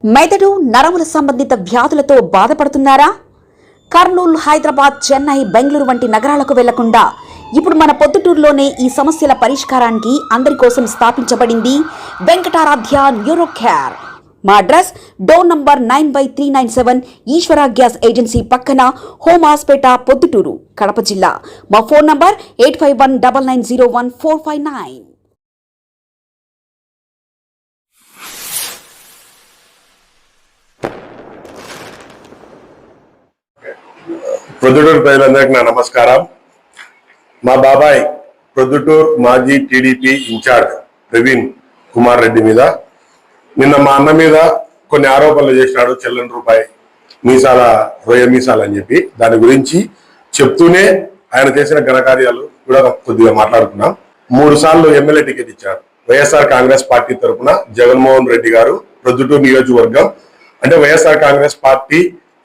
మెదడు నరముల సంబంధిత వ్యాధులతో బాధపడుతున్నారా? కర్నూలు, హైదరాబాద్, చెన్నై, బెంగళూరు వంటి నగరాలకు వెళ్లకుండా ఇప్పుడు మన పొద్దుటూరులోనే ఈ సమస్యల పరిష్కారానికి అందరి కోసం స్థాపించబడింది వెంకటారాధ్య న్యూరో కేర్. మా అడ్రస్ డోర్ నంబర్ 9/397 ఈశ్వర గ్యాస్ ఏజెన్సీ పక్కన, హోమ్ హాస్పేట, పొద్దుటూరు, కడప జిల్లా. మా ఫోన్ నంబర్ 8519901459. ప్రొద్దుటూరు ప్రజలందరికీ నా నమస్కారం. మా బాబాయ్ ప్రొద్దుటూరు మాజీ టీడీపీ ఇన్ఛార్జ్ ప్రవీణ్ కుమార్ రెడ్డి మీద నిన్న మా అన్న మీద కొన్ని ఆరోపణలు చేసినాడు. చెల్లని రూపాయి మీసాల రొయ్య మీసాలు అని చెప్పి దాని గురించి చెప్తూనే ఆయన చేసిన ఘనకార్యాలు కూడా కొద్దిగా మాట్లాడుకున్నాం. 3 సార్లు ఎమ్మెల్యే టికెట్ ఇచ్చారు. వైఎస్ఆర్ కాంగ్రెస్ పార్టీ తరఫున జగన్మోహన్ రెడ్డి గారు ప్రొద్దుటూరు నియోజకవర్గం అంటే వైఎస్ఆర్ కాంగ్రెస్ పార్టీ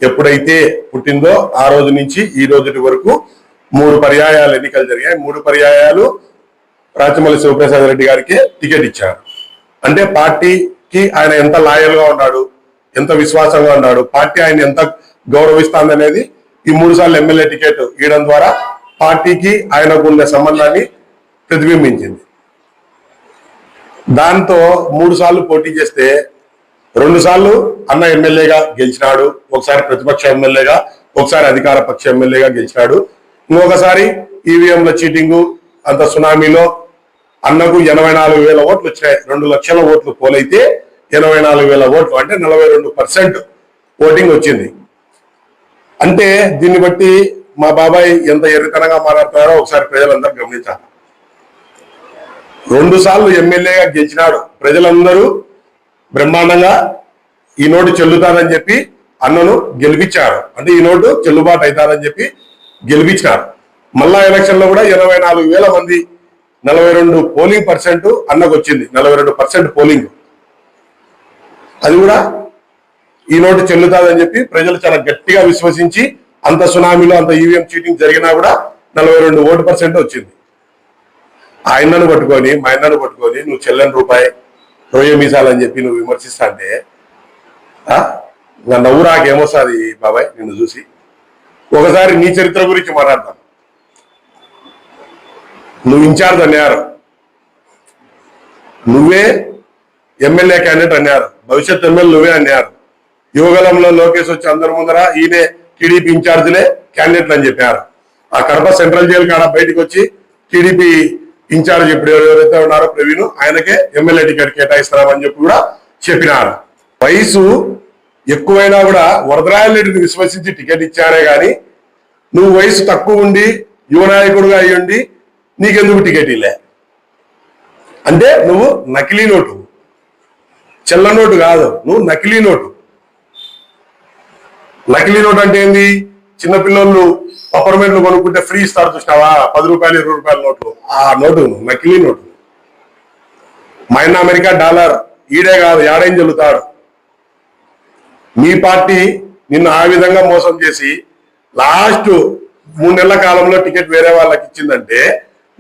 ఎప్పుడైతే పుట్టిందో ఆ రోజు నుంచి ఈ రోజు వరకు 3 పర్యాయాలు ఎన్నికలు జరిగాయి. 3 పర్యాయాలు రాచమల్లి శివప్రసాద్ రెడ్డి గారికి టికెట్ ఇచ్చారు. అంటే పార్టీకి ఆయన ఎంత లాయల్ గా ఉన్నాడు, ఎంత విశ్వాసంగా ఉన్నాడు, పార్టీ ఆయన ఎంత గౌరవిస్తుంది అనేది ఈ 3 సార్లు ఎమ్మెల్యే టికెట్ ఇవ్వడం ద్వారా పార్టీకి ఆయనకు ఉండే సంబంధాన్ని ప్రతిబింబించింది. దాంతో 3 సార్లు పోటీ చేస్తే 2 సార్లు అన్న ఎమ్మెల్యేగా గెలిచినాడు, ఒకసారి ప్రతిపక్ష ఎమ్మెల్యేగా, ఒకసారి అధికార పక్ష ఎమ్మెల్యేగా గెలిచినాడు. ఇంకొకసారి ఈవీఎంల చీటింగు అంత సునామీలో అన్నకు 84,000 ఓట్లు వచ్చినాయి. 2 లక్షల ఓట్లు పోలైతే 84,000 ఓట్లు అంటే 42% ఓటింగ్ వచ్చింది. అంటే దీన్ని బట్టి మా బాబాయ్ ఎంత ఎర్రితనంగా మాట్లాడుతున్నారో ఒకసారి ప్రజలందరూ గమనించాలి. 2 సార్లు ఎమ్మెల్యేగా గెలిచినాడు. ప్రజలందరూ బ్రహ్మాండంగా ఈ నోటు చెల్లుతానని చెప్పి అన్నను గెలిపించారు. అంటే ఈ నోటు చెల్లుబాటు అవుతారని చెప్పి గెలిపించారు. మళ్ళా ఎలక్షన్ లో కూడా 84,000 మంది 42% అన్నకు వచ్చింది. 42% పోలింగ్. అది కూడా ఈ నోటు చెల్లుతాదని చెప్పి ప్రజలు చాలా గట్టిగా విశ్వసించి అంత సునామీలో అంత ఈవీఎం చీటింగ్ జరిగినా కూడా 42% వచ్చింది. ఆయనను పట్టుకొని మా ఆయనను పట్టుకొని నువ్వు చెల్లని రూపాయి రొయ్య మీసాలని చెప్పి నువ్వు విమర్శిస్తా అంటే నా నవ్వు నాకేమొస్తుంది బాబాయ్ నిన్ను చూసి. ఒకసారి నీ చరిత్ర గురించి మాట్లాడతాను. నువ్వు ఇన్ఛార్జ్ అన్నారు, నువ్వే ఎమ్మెల్యే క్యాండిడేట్ అన్నారు, భవిష్యత్ ఎమ్మెల్యే నువ్వే అన్నారు. యువగలంలో లోకేష్ వచ్చి అందరి ముందర ఈయనే టీడీపీ ఇన్ఛార్జ్లే క్యాండిడేట్లు అని చెప్పారు. ఆ కడప సెంట్రల్ జైలు కాడ బయటకు వచ్చి టీడీపీ ఇన్ఛార్జ్ ఇప్పుడు ఎవరైతే ఉన్నారో ప్రవీణ్ ఆయనకే ఎమ్మెల్యే టికెట్ కేటాయిస్తామని చెప్పి కూడా చెప్పినారు. వయసు ఎక్కువైనా కూడా వరదరాయలరెడ్డిని విశ్వసించి టికెట్ ఇచ్చారే గాని నువ్వు వయసు తక్కువ ఉండి యువ నాయకుడుగా అయ్యుండి నీకెందుకు టికెట్ ఇల్లే? అంటే నువ్వు నకిలీ నోటు, చెల్ల నోటు కాదు, నువ్వు నకిలీ నోటు. నకిలీ నోటు అంటే ఏంది? చిన్నపిల్లలు అపార్ట్మెంట్లు కొనుక్కుంటే ఫ్రీ ఇస్తారు చూసినావా, 10 రూపాయలు 20 రూపాయల నోట్లు, ఆ నోటు నకిలీ నోటు. మైన్ అమెరికా డాలర్ ఈడే కాదు యాడేం చెల్లుతాడు. మీ పార్టీ నిన్ను ఆ విధంగా మోసం చేసి లాస్ట్ 3 నెలల కాలంలో టికెట్ వేరే వాళ్ళకి ఇచ్చిందంటే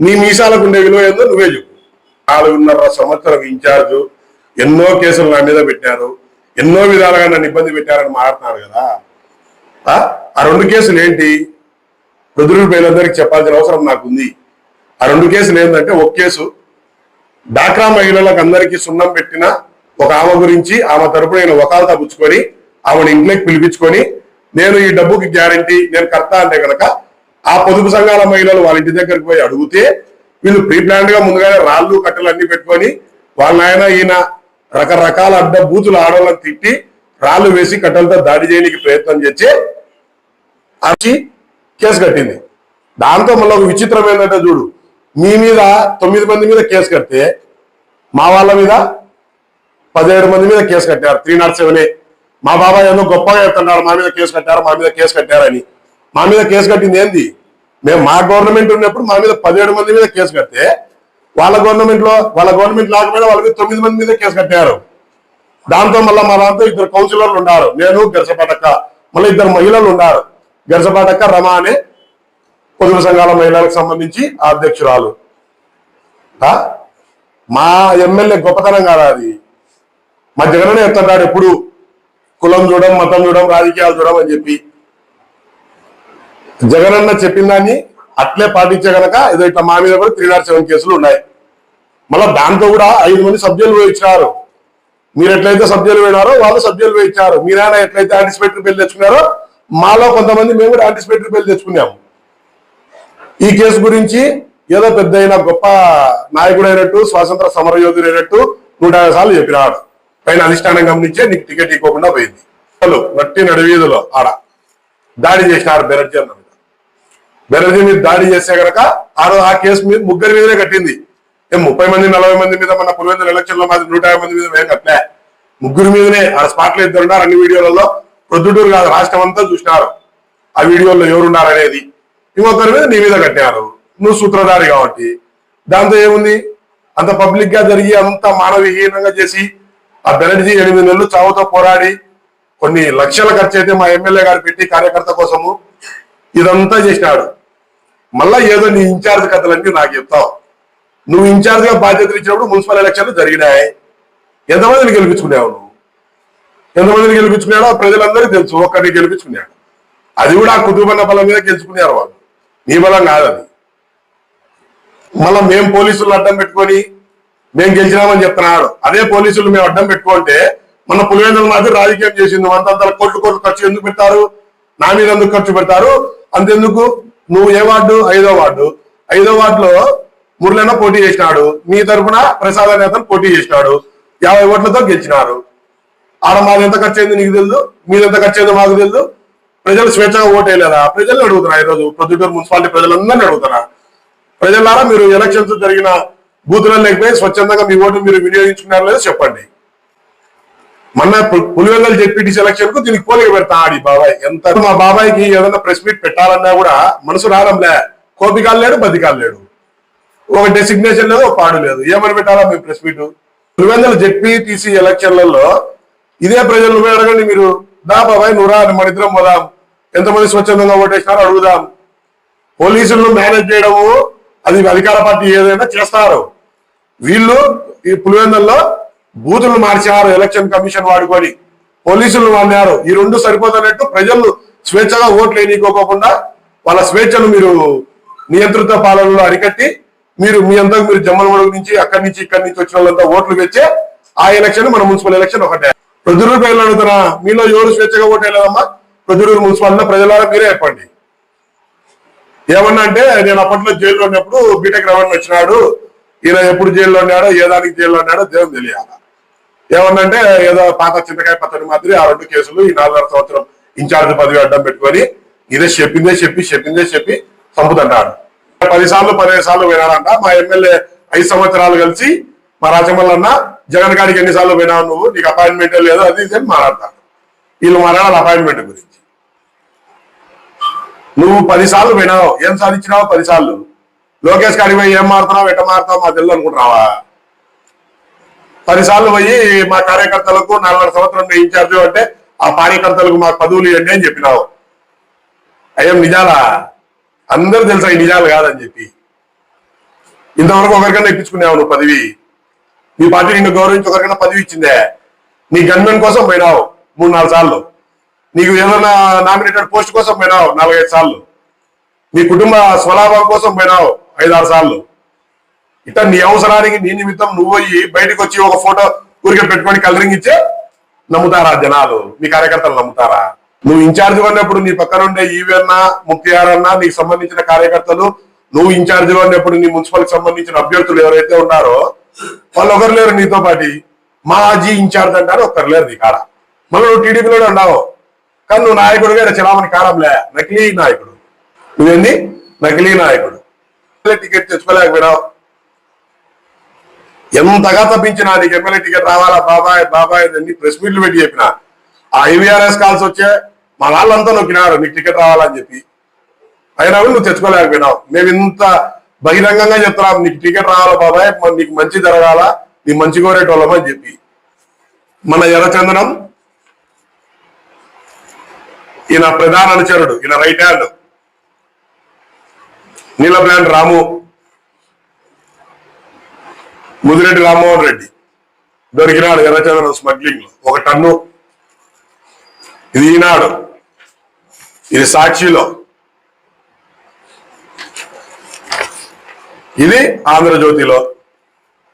నీ మీసాలకు ఉండే విలువ ఏందో నువ్వే చెప్పు. 4.5 సంవత్సరం ఇన్ఛార్జు, ఎన్నో కేసులు నా మీద పెట్టారు, ఎన్నో విధాలుగా నన్ను ఇబ్బంది పెట్టారని మాట్లాడుతున్నారు కదా. ఆ 2 కేసులు ఏంటి? ప్రొద్దుటూరు ప్రజలందరికీ చెప్పాల్సిన అవసరం నాకుంది. ఆ 2 కేసులు ఏంటంటే, ఒక కేసు డాక్రా మహిళలకు అందరికీ సున్నం పెట్టిన ఒక ఆమె గురించి ఆమె తరపున నేను వకాల్తా పుచ్చుకొని ఆమెను ఇంట్లోకి పిలిపించుకొని నేను ఈ డబ్బుకి గ్యారంటీ నేను కర్త అంటే కనుక ఆ పొదుపు సంఘాల మహిళలు వాళ్ళ ఇంటి దగ్గరికి పోయి అడిగితే వీళ్ళు ప్రీ ప్లాన్డ్ గా ముందుగానే రాళ్ళు కట్టలు అన్ని పెట్టుకొని వాళ్ళ ఆయన ఈయన రకరకాల అడ్డ బూతులు ఆడవాళ్ళని తిట్టి రాళ్ళు వేసి కట్టలతో దాడి చేయడానికి ప్రయత్నం చేసి అర్చి కేసు కట్టింది. దాంతో మళ్ళీ ఒక విచిత్రం ఏంటంటే చూడు, మీ మీద 9 మంది మీద కేసు కడితే మా వాళ్ళ మీద 17 మంది మీద కేసు కట్టారు. 307A. మా బాబాయ్ ఏదో గొప్పగా చెప్తున్నారు, మా మీద కేసు కట్టారు, మా మీద కేసు కట్టారని. మా మీద కేసు కట్టింది ఏంది? మేము మా గవర్నమెంట్ ఉన్నప్పుడు మా మీద 17 మంది మీద కేసు కడితే వాళ్ళ గవర్నమెంట్ లేకపోయినా వాళ్ళ మీద 9 మంది మీద కేసు కట్టారు. దాంతో మళ్ళీ మా దాంతో 2 కౌన్సిలర్లు ఉన్నారు, నేను గరసపాటక్క, మళ్ళీ 2 మహిళలు ఉన్నారు. గరసపాటక్క రమ అనే పొదుపు సంఘాల మహిళలకు సంబంధించి అధ్యక్షురాలు. మా ఎమ్మెల్యే గొప్పతనం కాదా అది? మా జగననే చెప్తాడు ఎప్పుడు కులం చూడడం, మతం చూడడం, రాజకీయాలు చూడడం అని చెప్పి జగనన్న చెప్పిన దాన్ని అట్లే పాటించే గనక ఏదో ఇట్లా మా మీద కూడా 307 కేసులు ఉన్నాయి. మళ్ళీ దాంతో కూడా 5 మంది సభ్యులు వేయించినారు. మీరు ఎట్లయితే సభ్యులు వేయినారో వాళ్ళు సభ్యులు వేయించారు. మీరైనా ఎట్లయితే యాంటిసిపేటరీ బిల్ తెచ్చుకున్నారో మాలో కొంతమంది మేము కూడా యాంటిసిపేటరీ బిల్ తెచ్చుకున్నాము. ఈ కేసు గురించి ఏదో పెద్ద అయిన గొప్ప నాయకుడు అయినట్టు, స్వాతంత్ర సమరయోధుడు అయినట్టు 150 సార్లు చెప్పినాడు. పైన అధిష్టానం గమనించే నీకు టికెట్ ఇవ్వకుండా పోయింది. వట్టి నడివీధిలో ఆడ దాడి చేసినారు బెనర్జీ అన్న మీద. బెనర్జీ మీద దాడి చేస్తే కనుక ఆ కేసు మీద 3 మీదనే కట్టింది. 30 మంది 40 మంది మీద మన పులివెందుల ఎలక్షన్ లో మాది 150 మంది మీద ఏం కట్టలే. 3 మీదనే ఆ స్పాట్ లో 2 ఉన్నారు. అన్ని వీడియోలలో ప్రొద్దుటూరు కాదు రాష్ట్రం అంతా చూసినారు ఆ వీడియోలో ఎవరున్నారు అనేది. ఇంకొకరి మీద నీ మీద కట్టినారు. నువ్వు సూత్రధారి కాబట్టి దాంతో ఏముంది? అంత పబ్లిక్ గా జరిగి అంత మానవహీనంగా చేసి ఆ బెనర్జీ 8 నెలలు చావుతో పోరాడి కొన్ని లక్షల ఖర్చు అయితే మా ఎమ్మెల్యే గారు పెట్టి కార్యకర్త కోసము ఇదంతా చేసినాడు. మళ్ళా ఏదో నీ ఇన్ఛార్జ్ కథలన్నీ నాకు చెప్తావు. నువ్వు ఇన్ఛార్జ్ గా బాధ్యతలు ఇచ్చినప్పుడు మున్సిపల్ ఎలక్షన్లు జరిగినాయి. ఎంతమందిని గెలిపించుకున్నావు నువ్వు? ఎంతమందిని గెలిపించుకున్నాడో ప్రజలందరికీ తెలుసు. ఒక్కరిని గెలిపించుకున్నాడు. అది కూడా ఆ కుటుంబన్న బలం మీద గెలుచుకున్నారు వాళ్ళు. నీ బలం కాదు అది. మళ్ళా మేము పోలీసులు అడ్డం పెట్టుకొని మేము గెలిచినామని చెప్తున్నాడు. అదే పోలీసులు మేము అడ్డం పెట్టుకుంటే మన పులివెందుల మాదిరి రాజకీయం చేసింది. అంతంత కోట్లు ఖర్చు ఎందుకు పెడతారు? నా మీద ఎందుకు ఖర్చు పెడతారు? అంతెందుకు? నువ్వు ఏ వార్డు? 5వ వార్డు. 5వ వార్డులో మురళన్న పోటీ చేసినాడు. మీ తరఫున ప్రసాద నేతను పోటీ చేసినాడు. 50 ఓట్లతో గెలిచినారు. ఆడ మాది ఎంత ఖర్చు అయింది నీకు తెలుసు, మీది ఎంత ఖర్చు అయిందో మాకు తెలుసు. ప్రజలు స్వేచ్ఛగా ఓటేయలేదా? ప్రజల్ని అడుగుతున్నా. ఈరోజు ప్రొద్దుటూరు మున్సిపాలిటీ ప్రజలందరినీ అడుగుతున్నా. ప్రజలారా మీరు ఎలక్షన్స్ జరిగిన బూతులను లేకపోయి స్వచ్ఛందంగా మీ ఓటు మీరు వినియోగించుకున్నారో లేదో చెప్పండి. మొన్న పులివెందుల జెడ్పీటీసీ ఎలక్షన్ కు దీనికి పోలిక పెడతా ఆడి బాబాయ్. ఎంత మా బాబాయ్కి ఏదైనా ప్రెస్ మీట్ పెట్టాలన్నా కూడా మనసు రావడంలే. కోపికాలు లేడు, బతికాలు లేడు. ఒక డెసిగ్నేషన్ లేదు, ఒక పాడు లేదు. ఏమని పెట్టాలా మేము ప్రెస్ మీట్? పులివెందుల జెడ్పీటీసీ ఎలక్షన్లలో ఇదే ప్రజలు అడగండి మీరు. దా బాబాయ్ నువ్వు రా, మన ఇద్దరం పోదాం. ఎంతమంది స్వచ్ఛందంగా ఓటేసినారో అడుగుదాం. పోలీసులను మేనేజ్ చేయడము అది అధికార పార్టీ ఏదైనా చేస్తారు. వీళ్ళు ఈ పులివెందుల్లో బూతులు మార్చారు. ఎలక్షన్ కమిషన్ వాడుకొని పోలీసులు వాడినారు. ఈ 2 సరిపోతున్నట్టు ప్రజలు స్వేచ్ఛగా ఓట్లు వేయకోకుండా వాళ్ళ స్వేచ్ఛను మీరు నియంత్రిత పాలనలో అరికట్టి మీరు మీ అంతా మీరు జమ్మలమడుగు నుంచి అక్కడి నుంచి ఇక్కడి నుంచి వచ్చిన వాళ్ళంతా ఓట్లు తెచ్చే ఆ ఎలక్షన్ మన మున్సిపల్ ఎలక్షన్ ఒకటే. ప్రొద్దుటూరు ప్రజలు అడుగుతున్నా, మీలో ఎవరు స్వేచ్ఛగా ఓటు వేయలేదమ్మా? ప్రొద్దుటూరు మున్సిపాలిటీలో ప్రజలారా మీరే చెప్పండి. ఏమన్నా అంటే నేను అప్పట్లో జైల్లో ఉన్నప్పుడు బీటెక్ రవణ్ వచ్చినాడు, ఈయన ఎప్పుడు జైల్లో ఉన్నాడో ఏ దానికి జైల్లో ఉన్నాడో దేవుని తెలియాలి. ఏమన్నంటే ఏదో పాత చింతకాయ పచ్చడి మాదిరి ఆ 2 కేసులు ఈ 4.5 సంవత్సరం ఇన్ఛార్జ్ పదవి అడ్డం పెట్టుకొని ఇదే చెప్పిందే చెప్పి చంపుతుంటాడు. 10 సార్లు 15 సార్లు వినాడంట. మా ఎమ్మెల్యే 5 సంవత్సరాలు కలిసి మా రాజమల్లన్న జగన్ గారికి ఎన్నిసార్లు వినావు నువ్వు, నీకు అపాయింట్మెంట్ లేదు అది ఇది అని మాట్లాడతాడు. వీళ్ళు మాట్లాడాలి అపాయింట్మెంట్ గురించి. నువ్వు 10 సార్లు వినావు, ఏం సాధించినావు? 10 సార్లు. లోకేష్ గారికి పోయి ఏం మారుతున్నావు, ఎట్ట మారుతావు మా తెలుగు అనుకుంటున్నావా? 10 సార్లు పోయి మా కార్యకర్తలకు 4.5 సంవత్సరం ఇన్ఛార్జ్ అంటే ఆ కార్యకర్తలకు మాకు పదవులు ఇవ్వండి అని చెప్పినావు. అయ్యం నిజాలా? అందరూ తెలుసా ఈ నిజాలు కాదని చెప్పి. ఇంతవరకు ఒకరికన్నా ఇప్పించుకున్నావు నువ్వు పదవి? నీ పార్టీ నిన్ను గౌరవించి ఒకరికన్నా పదవి ఇచ్చిందే? నీ గన్మెన్ కోసం పోయినావు 3-4 సార్లు. నీకు ఏదైనా నామినేటెడ్ పోస్ట్ కోసం పోయినావు 4-5 సార్లు. నీ కుటుంబ స్వలాభం కోసం పోయినావు 5-6 సార్లు. ఇట్లా నీ అవసరానికి నీ నిమిత్తం నువ్వు పోయి బయటకు వచ్చి ఒక ఫోటో ఊరికే పెట్టుకొని కలరింగ్ ఇచ్చే నమ్ముతారా జనాలు? మీ కార్యకర్తలు నమ్ముతారా? నువ్వు ఇన్ఛార్జ్ ఉన్నప్పుడు నీ పక్కన ఉండే ఈవెన్నా ముక్తియార్ అన్నా నీకు సంబంధించిన కార్యకర్తలు, నువ్వు ఇన్ఛార్జ్ ఉన్నప్పుడు నీ మున్సిపల్ కి సంబంధించిన అభ్యర్థులు ఎవరైతే ఉన్నారో వాళ్ళు ఒకరు లేరు నీతో పాటి. మాజీ ఇన్ఛార్జ్ అంటారు, ఒక్కరు లేరు నీ కాడ. మళ్ళీ నువ్వు టీడీపీలోనే ఉన్నావు కానీ నువ్వు నాయకుడుగా చలామణి కాలంలే. నకిలీ నాయకుడు నువ్వేంది? నకిలీ నాయకుడు. టికెట్ తెచ్చుకోలేకపోయినావు. ఎంతగా తప్పించినా నీకు ఎమ్మెల్యే టికెట్ రావాలా బాబాయ్ బాబాయ్ అని ప్రెస్ మీట్లు పెట్టి చెప్పిన ఆ ఐవీఆర్ఎస్ కాల్స్ వచ్చే మా వాళ్ళంతా నొక్కినారు నీకు టికెట్ రావాలని చెప్పి. అయినా నువ్వు తెచ్చుకోలేకపోయినావు. మేము ఇంత బహిరంగంగా చెప్తున్నాం నీకు టికెట్ రావాలా బాబాయ్, నీకు మంచి జరగాల, నీ మంచి కోరేటోళ్ళం అని చెప్పి. మన ఎర్రచందనం ఈయన ప్రధాన అనుచరుడు, ఈయన రైట్ హ్యాండ్ నీలబ్రాండ్ రాము, ముదిరెడ్డి రామ్మోహన్ రెడ్డి దొరికినాడు ఎర్రచందనం స్మగ్లింగ్ లో 1 టన్ను. ఇది ఈనాడు, ఇది సాక్షిలో, ఇది ఆంధ్రజ్యోతిలో.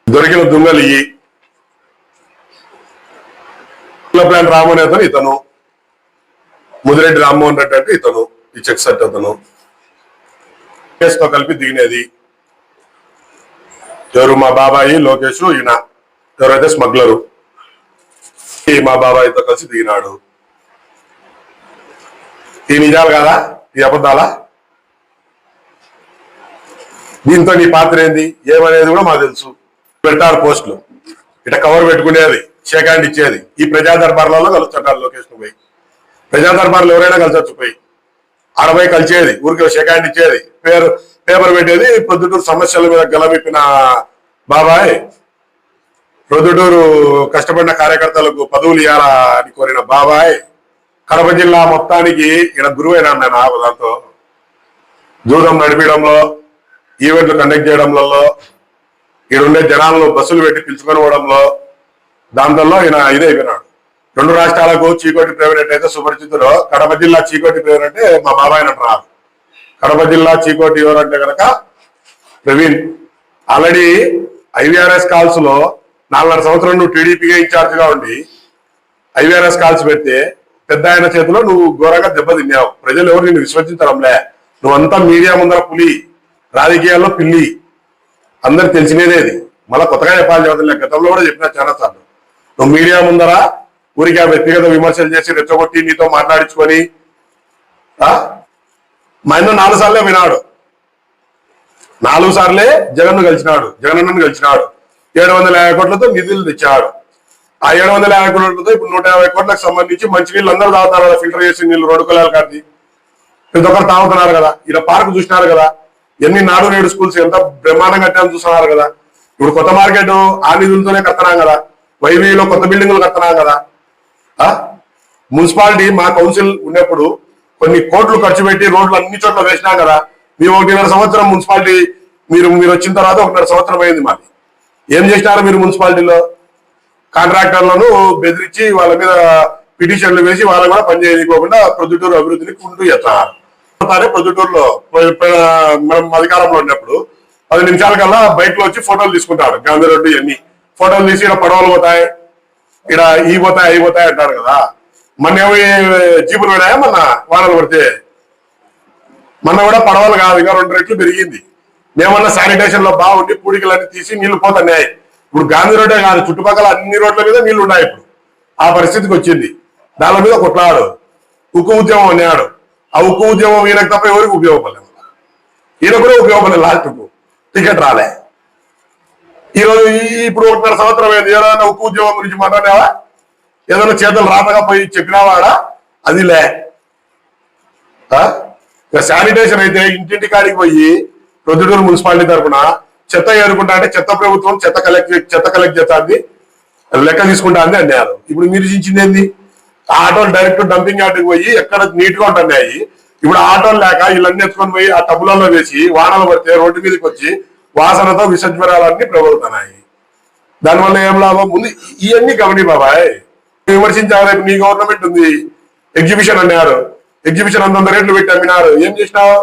దొరికిన దుంగలు ఇవి. ప్లాన్ రామోహన్ అతను ఇతను, ముదిరెడ్డి రామ్మోహన్ రెడ్డి అంటే ఇతను, ఈ చెక్ సెట్ అతను. తో కలిపి దిగినది ఎవరు? మా బాబాయి లోకేష్, ఈయన ఎవరైతే స్మగ్లరు, ఈ మా బాబాయితో కలిసి దిగినాడు. ఈ నిజాలు కాదా? ఈ అబద్ధాలా? దీంతో నీ పాత్ర ఏంది ఏమనేది కూడా మాకు తెలుసు. పెట్టారు పోస్టులు, ఇట కవర్ పెట్టుకునేది, షేక్ హ్యాండ్ ఇచ్చేది. ఈ ప్రజా దర్బార్లలో కలుస్తుంటారు లోకేష్ ను పోయి. ప్రజా దర్బార్లు ఎవరైనా కలిసొచ్చు పోయి, ఆడపోయి కలిసేది, ఊరికి షేక్ హ్యాండ్ ఇచ్చేది, పేపర్ పెట్టేది. ప్రొద్దుటూరు సమస్యల మీద గలమెప్పిన బాబాయ్, ప్రొద్దుటూరు కష్టపడిన కార్యకర్తలకు పదవులు ఇవ్వాలా అని కోరిన బాబాయ్, కడప జిల్లా మొత్తానికి ఈయన గురువైనా నేను దాంతో జూదం నడిపించడంలో, ఈవెంట్లు కండక్ట్ చేయడంలో, ఈడుండే జనాలను బస్సులు పెట్టి పిలుచుకొని పోవడంలో, దాంట్లో ఈయన ఇదే అయిపోయినాడు. 2 రాష్ట్రాలకు చీకోటి ప్రైవేట్ అయితే సుపరిచితుడు. కడప జిల్లా చీకోటి ప్రైవేట్ అంటే మా బాబాయ్ అంటున్నారు. కడప జిల్లా చీకోటి ఎవరంటే కనుక ప్రవీణ్. ఆల్రెడీ ఐవీఆర్ఎస్ కాల్స్ లో 4.5 సంవత్సరం నువ్వు టీడీపీగా ఇన్ఛార్జ్ గా ఉండి ఐవీఆర్ఎస్ కాల్స్ పెడితే పెద్ద ఆయన చేతిలో నువ్వు ఘోరంగా దెబ్బతిన్నావు. ప్రజలు ఎవరు నిన్ను విశ్వసించడంలే. నువ్వంతా మీడియా ముందర పులి, రాజకీయాల్లో పిల్లి, అందరు తెలిసినేది. మళ్ళీ కొత్తగా చెప్పాలి చదువులే, గతంలో కూడా చెప్పినా చాలా సార్లు. నువ్వు మీడియా ముందర ఊరికి వ్యక్తిగత విమర్శలు చేసి రెచ్చగొట్టి నీతో మాట్లాడించుకొని మా ఆయన 4 సార్లే వినాడు. 4 సార్లే జగన్ను కలిసినాడు, జగనన్నను కలిసినాడు. 750 కోట్లతో నిధులు తెచ్చాడు. ఆ 750 కోట్లతో ఇప్పుడు 150 కోట్లకు సంబంధించి మంచినీళ్ళు అందరూ తాగుతారు కదా, ఫిల్టర్ చేసి నీళ్ళు 2 కులాల కాదు ప్రతి ఒక్కరు తాగుతున్నారు కదా. ఇలా పార్క్ చూసినారు కదా, ఎన్ని 4-7 స్కూల్స్ ఎంత బ్రహ్మాండంగా కట్టామని చూస్తున్నారు కదా. ఇప్పుడు కొత్త మార్కెట్ ఆ నిధులతోనే కడుతున్నాం కదా, వైవీలో కొత్త బిల్డింగులు కడుతున్నాం కదా. మున్సిపాలిటీ మా కౌన్సిల్ ఉన్నప్పుడు కొన్ని కోట్లు ఖర్చు పెట్టి రోడ్లు అన్ని చోట్ల వేసినాం కదా. మేము 1.5 సంవత్సరం మున్సిపాలిటీ మీరు వచ్చిన తర్వాత 1.5 సంవత్సరం అయింది మాది. ఏం చేసినారు మీరు మున్సిపాలిటీలో? కాంట్రాక్టర్లను బెదిరించి వాళ్ళ మీద పిటిషన్లు వేసి వాళ్ళని కూడా పనిచేయకోకుండా ప్రొద్దుటూరు అభివృద్ధిని కుంటూ చేస్తున్నారు. ప్రొద్దుటూరులో మనం అధికారంలో ఉన్నప్పుడు 10 నిమిషాల కల్లా బైక్ లో వచ్చి ఫోటోలు తీసుకుంటాడు. గాంధీ రోడ్డు ఇవన్నీ ఫోటోలు తీసి ఇక్కడ పడవలు పోతాయి, ఇక్కడ ఈ పోతాయి అవి పోతాయి అంటారు కదా. మొన్న జీపులు పడాయా మొన్న వానలు పడితే? మొన్న కూడా పడవలు కాదు, ఇంకా 2 రెట్లు పెరిగింది. మేమన్నా శానిటేషన్ లో బాగుండి పూడికలన్నీ తీసి నీళ్లు పోతున్నాయి. ఇప్పుడు గాంధీ రోడ్డే కాదు, చుట్టుపక్కల అన్ని రోడ్ల మీద నీళ్లు ఉన్నాయి. ఇప్పుడు ఆ పరిస్థితికి వచ్చింది. దాని మీద కొట్లాడు. ఉక్కు ఉద్యమం అన్నాడు. ఆ ఉక్కు ఉద్యమం ఈయనకు తప్ప ఎవరికి ఉపయోగపడలేదు. ఈయన కూడా ఉపయోగపడలేదు. లాస్ట్కు టికెట్ రాలే. ఈరోజు ఇప్పుడు 1.5 సంవత్సరం అయింది. ఏదైనా ఉక్కు ఉద్యమం గురించి మాట్లాడావా? ఏదైనా చేతులు రాతగా పోయి చెప్పినావాడా? అది లే. శానిటేషన్ అయితే ఇంటింటి కాడికి పోయి ప్రొద్దుటూరు మున్సిపాలిటీ తరఫున చెత్త ఏరుకుంటా అంటే చెత్త ప్రభుత్వం చెత్త కలెక్ట్ చేస్తుంది, లెక్క తీసుకుంటా అని అన్నారు. ఇప్పుడు మీరు చించింది ఏంది? ఆటోలు డైరెక్ట్ డంపింగ్ యార్డ్కి పోయి ఎక్కడ నీట్ గా ఉంటున్నాయి. ఇప్పుడు ఆటోలు లేక వీళ్ళన్నీ ఎత్తుకొని పోయి ఆ టబ్బులలో వేసి వానలు పడితే రోడ్డు మీదకి వచ్చి వాసనతో విషజ్వరాలన్నీ ప్రబలుతున్నాయి. దానివల్ల ఏం లాభం ఉంది? ఇవన్నీ గమని బాబాయ్. విమర్శించారు. రేపు నీ గవర్నమెంట్ ఉంది, ఎగ్జిబిషన్ అన్నారు, ఎగ్జిబిషన్ 100 రేట్లు పెట్టి అమ్మినారు. ఏం చేసినావు?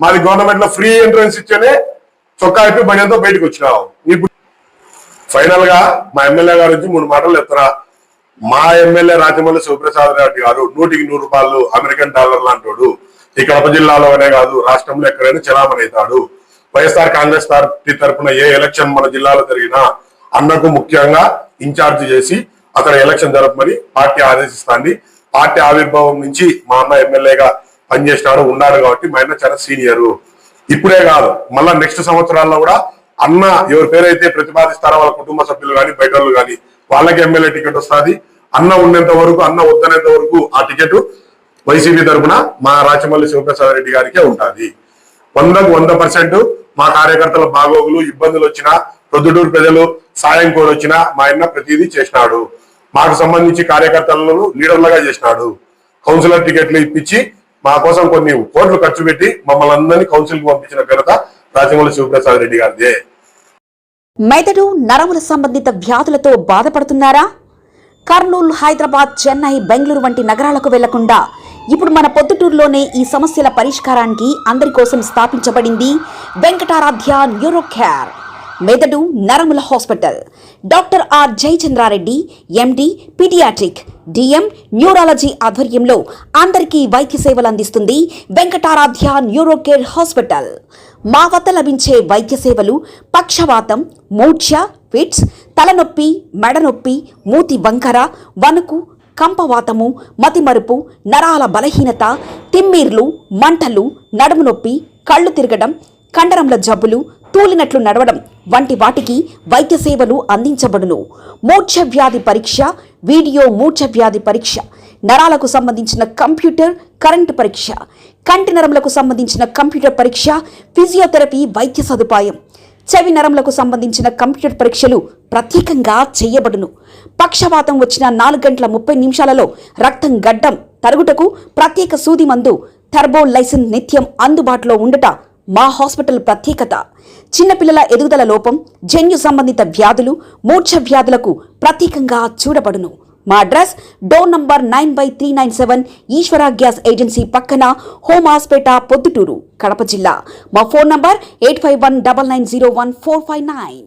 మాది గవర్నమెంట్ లో ఫ్రీ ఎంట్రన్స్ ఇచ్చేనే చొక్కా అయిపోయి భయంతో బయటకు వచ్చినావు. ఇప్పుడు ఫైనల్ గా మా ఎమ్మెల్యే గారి నుంచి 3 మాటలు ఎత్తరా. మా ఎమ్మెల్యే రాజమౌళి శివప్రసాద్ రెడ్డి గారు 100కి 100 రూపాయలు అమెరికన్ డాలర్ లాంటోడు. ఈ కడప జిల్లాలోనే కాదు రాష్ట్రంలో ఎక్కడైనా చలామణి అవుతాడు. వైఎస్ఆర్ కాంగ్రెస్ పార్టీ తరఫున ఏ ఎలక్షన్ మన జిల్లాలో జరిగినా అన్నకు ముఖ్యంగా ఇన్ఛార్జ్ చేసి అక్కడ ఎలక్షన్ జరపమని పార్టీ ఆదేశిస్తాంది. పార్టీ ఆవిర్భావం నుంచి మా అన్న ఎమ్మెల్యేగా పనిచేసినాడు, ఉన్నాడు. కాబట్టి మా అన్న చాలా సీనియరు. ఇప్పుడే కాదు, మళ్ళా నెక్స్ట్ సంవత్సరాల్లో కూడా అన్న ఎవరి పేరైతే ప్రతిపాదిస్తారో వాళ్ళ కుటుంబ సభ్యులు కానీ బయట వాళ్ళు కానీ వాళ్ళకి ఎమ్మెల్యే టికెట్ వస్తుంది. అన్న ఉన్నంత వరకు, అన్న వద్దనేంత వరకు ఆ టికెట్ వైసీపీ తరఫున మా రాచమల్లి శివప్రసాద్ రెడ్డి గారికే ఉంటుంది. 100% మా కార్యకర్తల బాగోగులు ఇబ్బందులు వచ్చినా, ప్రొద్దుటూరు ప్రజలు సాయం కోరి వచ్చినా మా ఆయన ప్రతిదీ చేసినాడు. మాకు సంబంధించి కార్యకర్తలను లీడర్లుగా చేసినాడు. కౌన్సిలర్ టికెట్లు ఇప్పించి మా కోసం కొన్ని కోట్లు ఖర్చు పెట్టి మమ్మల్ని అందరినీ కౌన్సిల్ కు పంపించిన ఘనత రాచమల్లి శివప్రసాద్ రెడ్డి గారిదే. మెదడు నరముల సంబంధిత వ్యాధులతో బాధపడుతున్నారా? కర్నూలు, హైదరాబాద్, చెన్నై, బెంగళూరు వంటి నగరాలకు వెళ్లకుండా ఇప్పుడు మన పొద్దుటూరులోనే ఈ సమస్యల పరిష్కారానికి అందరి కోసం స్థాపించబడింది వెంకటారాధ్య న్యూరో కేర్ మెదడు నరముల hospital. Doctor R Jayachandra Reddy, MD, paediatric, DM, neurology ఆధ్వర్యంలో అందరికీ వైద్య సేవలు అందిస్తుంది వెంకటారాధ్య న్యూరో కేర్ హాస్పిటల్. మా వద్ద లభించే వైద్య సేవలు పక్షవాతం, మూర్ఛ, ఫిట్స్, తలనొప్పి, మెడనొప్పి, మూతి వంకర, వణుకు, కంపవాతము, మతిమరుపు, నరాల బలహీనత, తిమ్మిర్లు, మంటలు, నడుము నొప్పి, కళ్ళు తిరగడం, కండరంల జబ్బులు, తూలినట్లు నడవడం వంటి వాటికి వైద్య సేవలు అందించబడును. మూర్ఛ వ్యాధి పరీక్ష, వీడియో మూర్ఛ వ్యాధి పరీక్ష, నరాలకు సంబంధించిన కంప్యూటర్ కరెంటు పరీక్ష, కంటి నరములకు సంబంధించిన కంప్యూటర్ పరీక్ష, ఫిజియోథెరపీ వైద్య సదుపాయం, చెవి నరములకు సంబంధించిన కంప్యూటర్ పరీక్షలు ప్రత్యేకంగా చేయబడును. పక్షవాతం వచ్చిన 4 గంటల 30 నిమిషాలలో రక్తం గడ్డం తరుగుటకు ప్రత్యేక సూది మందు థర్బోలైసిన్ నిత్యం అందుబాటులో ఉండుట మా హాస్పిటల్ ప్రత్యేకత. చిన్నపిల్లల ఎదుగుదల లోపం, జన్యు సంబంధిత వ్యాధులు, మూర్ఛ వ్యాధులకు ప్రత్యేకంగా చూడబడును. మా అడ్రస్ డోర్ నంబర్ 9/397 ఈశ్వర గ్యాస్ ఏజెన్సీ పక్కన, హోమాస్పేట, పొద్దుటూరు, కడప జిల్లా. మా ఫోన్ నంబర్ 8519901459.